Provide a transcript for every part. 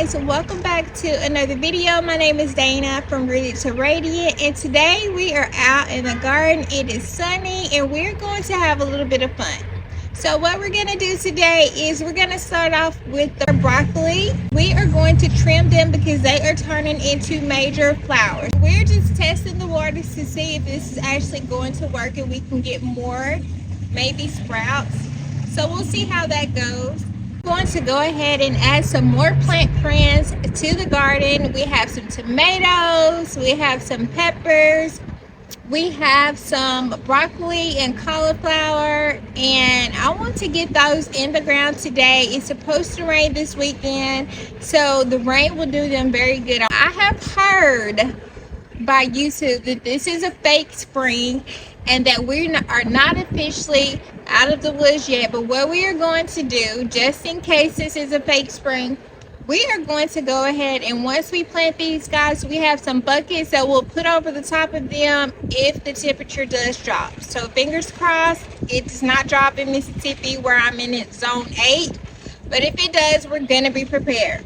guys, welcome back to another video. My name is Dana from Rooted to Radiant, and today we are out in the garden. It is sunny and we're going to have a little bit of fun. So what we're going to do today is we're going to start off with the broccoli. We are going to trim them because they are turning into major flowers. We're just testing the waters to see if this is actually going to work and we can get more, maybe sprouts. So we'll see how that goes. I'm going to go ahead and add some more plant friends to the garden. We have some tomatoes, we have some peppers, we have some broccoli and cauliflower, and I want to get those in the ground today. It's supposed to rain this weekend, so the rain will do them very good. I have heard by YouTube that this is a fake spring and that we are not officially out of the woods yet, but what we are going to do, just in case this is a fake spring, we are going to go ahead and once we plant these guys, we have some buckets that we'll put over the top of them if the temperature does drop. So fingers crossed it does not drop in Mississippi where I'm in zone 8, but if it does, we're going to be prepared.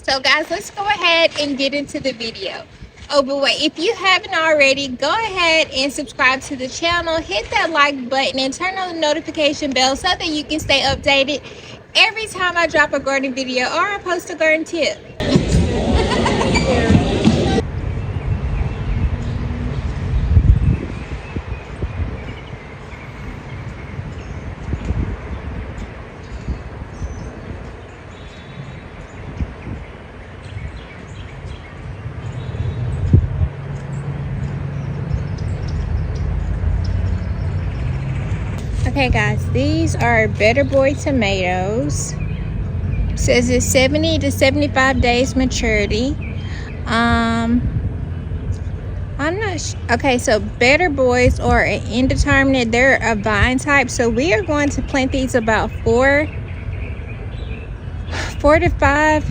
So guys, let's go ahead and get into the video. Oh, but wait, if you haven't already, go ahead and subscribe to the channel, hit that like button, and turn on the notification bell so that you can stay updated every time I drop a garden video or I post a garden tip. Okay guys, these are Better Boy tomatoes. It says it's 70 to 75 days maturity. I'm not sure. Okay, so Better Boys are an indeterminate. They're a vine type, so we are going to plant these about 4 to 5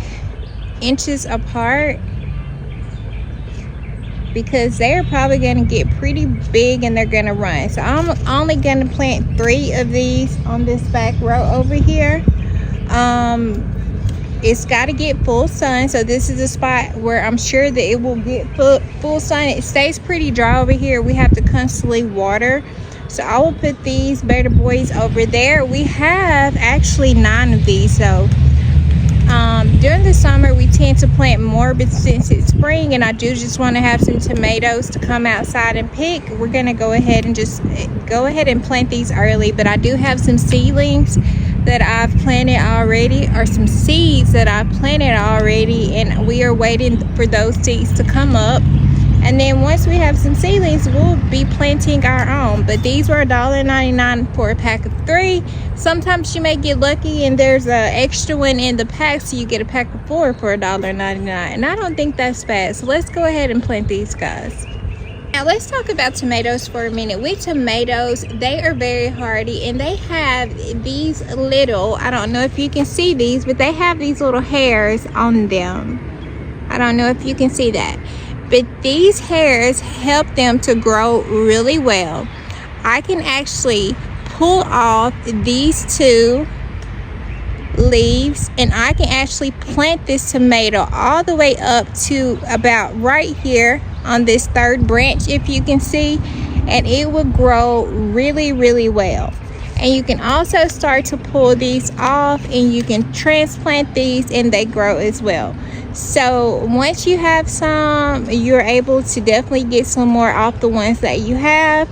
inches apart, because they're probably going to get pretty big and they're going to run. So I'm only going to plant 3 of these on this back row over here. It's got to get full sun, so this is a spot where I'm sure that it will get full sun. It stays pretty dry over here. We have to constantly water, so I will put these Better Boys over there. We have actually 9 of these, so during the summer we tend to plant more, but since it's spring and I do just want to have some tomatoes to come outside and pick, we're going to go ahead and plant these early. But I do have some seedlings that I've planted already, or some seeds that I've planted already, and we are waiting for those seeds to come up. And then once we have some seedlings, we'll be planting our own. But these were $1.99 for a pack of 3. Sometimes you may get lucky and there's an extra one in the pack, so you get a pack of 4 for $1.99. And I don't think that's bad. So let's go ahead and plant these guys. Now let's talk about tomatoes for a minute. With tomatoes, they are very hardy, and they have these little, I don't know if you can see these, but they have these little hairs on them. I don't know if you can see that. But these hairs help them to grow really well. I can actually pull off these 2 leaves and I can actually plant this tomato all the way up to about right here on this 3rd branch, if you can see, and it will grow really, really well. And you can also start to pull these off and you can transplant these and they grow as well. So once you have some, you're able to definitely get some more off the ones that you have.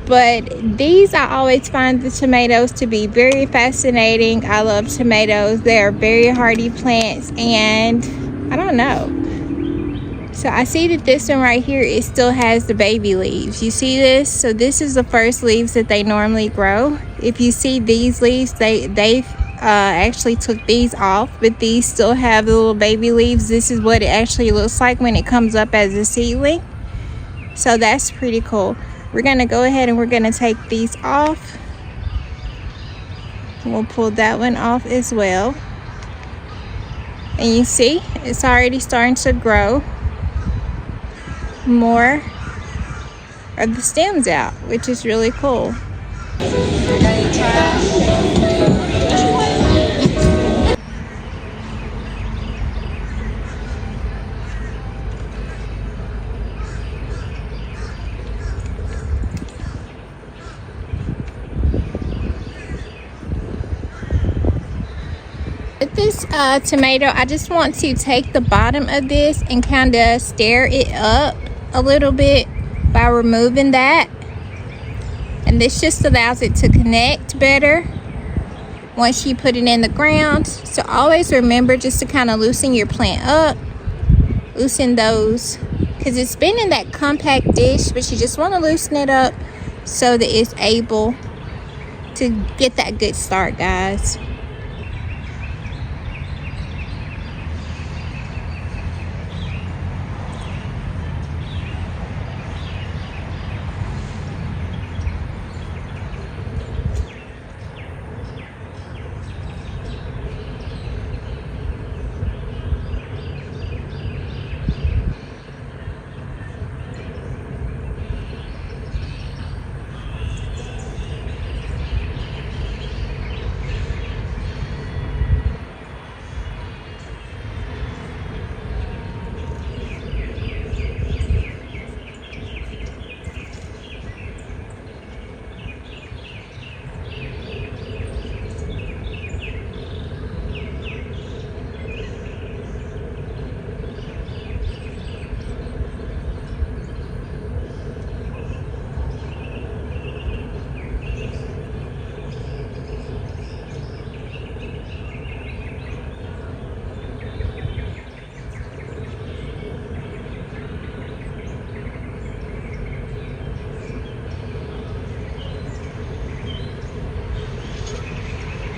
But these, I always find the tomatoes to be very fascinating. I love tomatoes. They are very hardy plants, and I don't know. So I see that this one right here, it still has the baby leaves. You see this? So this is the first leaves that they normally grow. If you see these leaves, they actually took these off, but these still have the little baby leaves. This is what it actually looks like when it comes up as a seedling. So that's pretty cool. We're going to go ahead and we're going to take these off. We'll pull that one off as well. And you see, it's already starting to grow more of the stems out, which is really cool. With this tomato, I just want to take the bottom of this and kind of stir it up a little bit by removing that. And this just allows it to connect better once you put it in the ground. So always remember just to kind of loosen your plant up, loosen those, because it's been in that compact dish, but you just want to loosen it up so that it's able to get that good start, guys.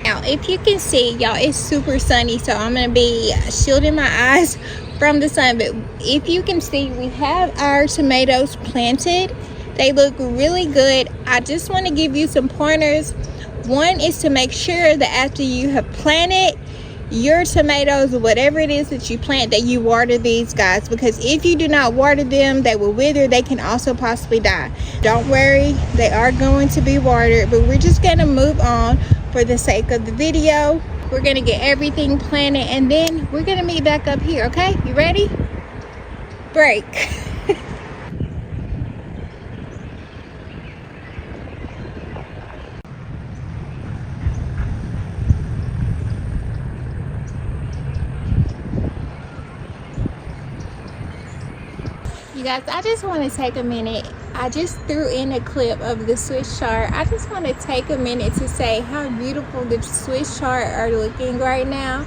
Now, if you can see, y'all, it's super sunny, so I'm gonna be shielding my eyes from the sun. But if you can see, we have our tomatoes planted. They look really good. I just want to give you some pointers. One is to make sure that after you have planted your tomatoes, or whatever it is that you plant, that you water these, guys, because if you do not water them, they will wither. They can also possibly die. Don't worry, they are going to be watered, but we're just going to move on for the sake of the video. We're going to get everything planted, and then we're going to meet back up here. Okay, you ready? Break. You guys, I just want to take a minute. I just threw in a clip of the Swiss chard. I just want to take a minute to say how beautiful the Swiss chard are looking right now.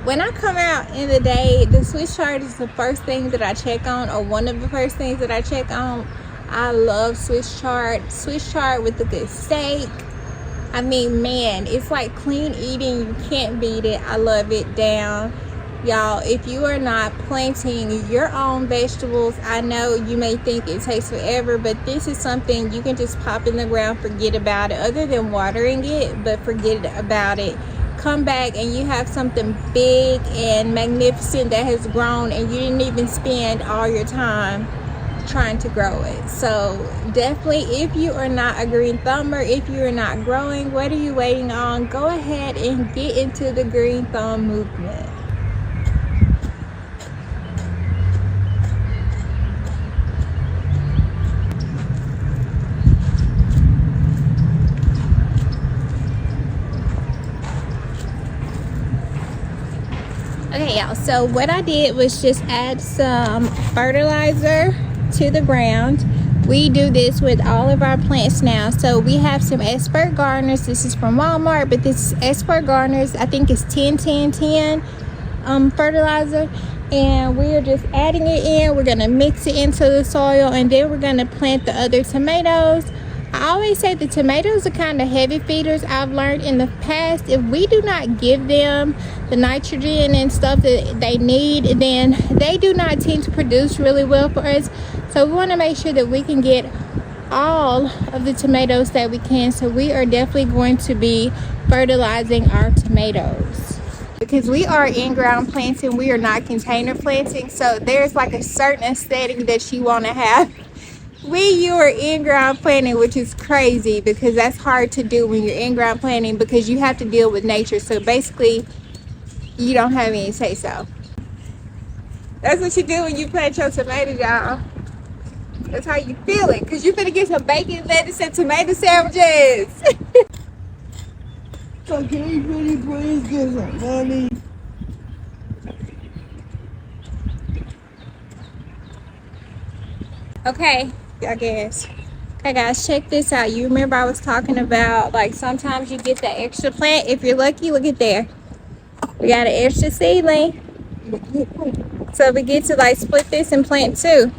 When I come out in the day, the Swiss chard is the first thing that I check on, or one of the first things that I check on. I love Swiss chard. Swiss chard with a good steak. I mean, man, it's like clean eating. You can't beat it. I love it down. Y'all, if you are not planting your own vegetables, I know you may think it takes forever, but this is something you can just pop in the ground, forget about it, other than watering it, but forget about it. Come back and you have something big and magnificent that has grown, and you didn't even spend all your time trying to grow it. So definitely, if you are not a green thumber, if you are not growing, what are you waiting on? Go ahead and get into the green thumb movement. Okay, y'all, so what I did was just add some fertilizer to the ground. We do this with all of our plants now. So we have some expert gardeners. This is from Walmart, but this is expert gardeners. I think it's 10-10-10 fertilizer, and we're just adding it in. We're gonna mix it into the soil, and then we're gonna plant the other tomatoes. I always say the tomatoes are kind of heavy feeders. I've learned in the past, if we do not give them the nitrogen and stuff that they need, then they do not tend to produce really well for us. So we want to make sure that we can get all of the tomatoes that we can. So we are definitely going to be fertilizing our tomatoes, because we are in-ground planting. We are not container planting. So there's like a certain aesthetic that you want to have when you are in-ground planting, which is crazy because that's hard to do when you're in-ground planting, because you have to deal with nature. So basically, you don't have any say-so. That's what you do when you plant your tomatoes, y'all. That's how you feel it, because you're gonna get some bacon, lettuce, and tomato sandwiches. So can you really please get some money? Okay, I guess. Okay guys, check this out. You remember I was talking about like sometimes you get that extra plant. If you're lucky, look at there. We got an extra seedling. So we get to like split this and plant two.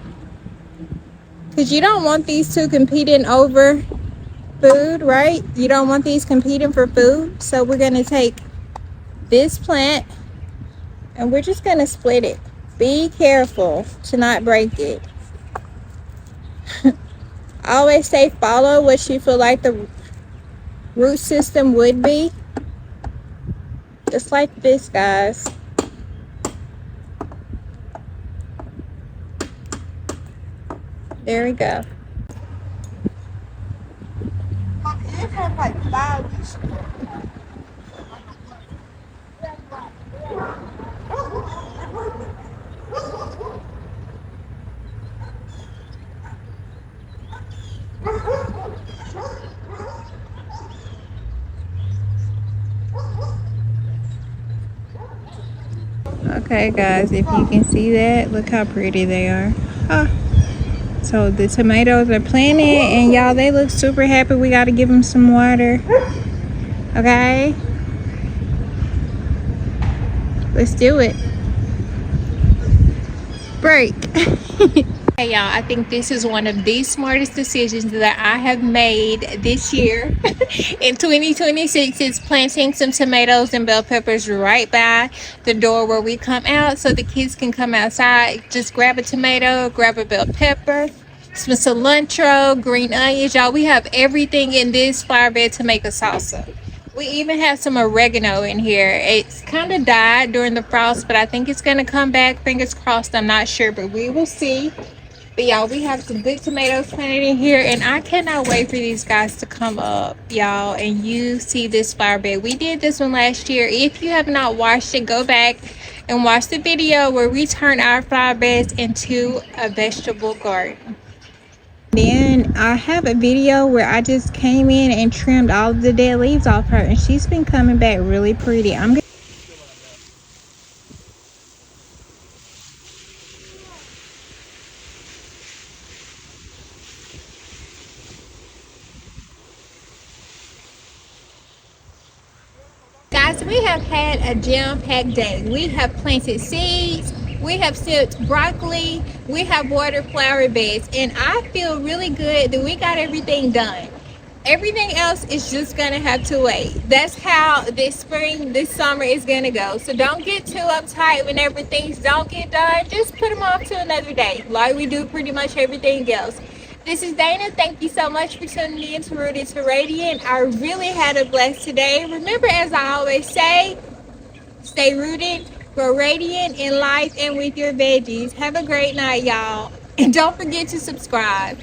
Because you don't want these two competing over food, right? You don't want these competing for food. So we're going to take this plant and we're just going to split it. Be careful to not break it. I always say follow what you feel like the root system would be. Just like this, guys. There we go. It has like 5 weeks. Okay guys, if you can see that, look how pretty they are. So the tomatoes are planted and y'all, they look super happy. We got to give them some water. Okay, let's do it. Break. Hey y'all, I think this is one of the smartest decisions that I have made this year in 2026 is planting some tomatoes and bell peppers right by the door where we come out so the kids can come outside, just grab a tomato, grab a bell pepper, some cilantro, green onions. Y'all, we have everything in this flower bed to make a salsa. We even have some oregano in here. It's kind of died during the frost, but I think it's going to come back. Fingers crossed. I'm not sure, but we will see. But y'all, we have some good tomatoes planted in here, and I cannot wait for these guys to come up, y'all, and you see this flower bed. We did this one last year. If you have not watched it, go back and watch the video where we turn our flower beds into a vegetable garden. Then I have a video where I just came in and trimmed all of the dead leaves off her, and she's been coming back really pretty. Guys, we have had a jam-packed day. We have planted seeds, we have sowed broccoli, we have watered flower beds, and I feel really good that we got everything done. Everything else is just gonna have to wait. That's how this spring, this summer is gonna go. So don't get too uptight whenever things don't get done. Just put them off to another day, like we do pretty much everything else. This is Dana. Thank you so much for tuning in to Rooted to Radiant. I really had a blast today. Remember, as I always say, stay rooted, grow radiant in life and with your veggies. Have a great night, y'all. And don't forget to subscribe.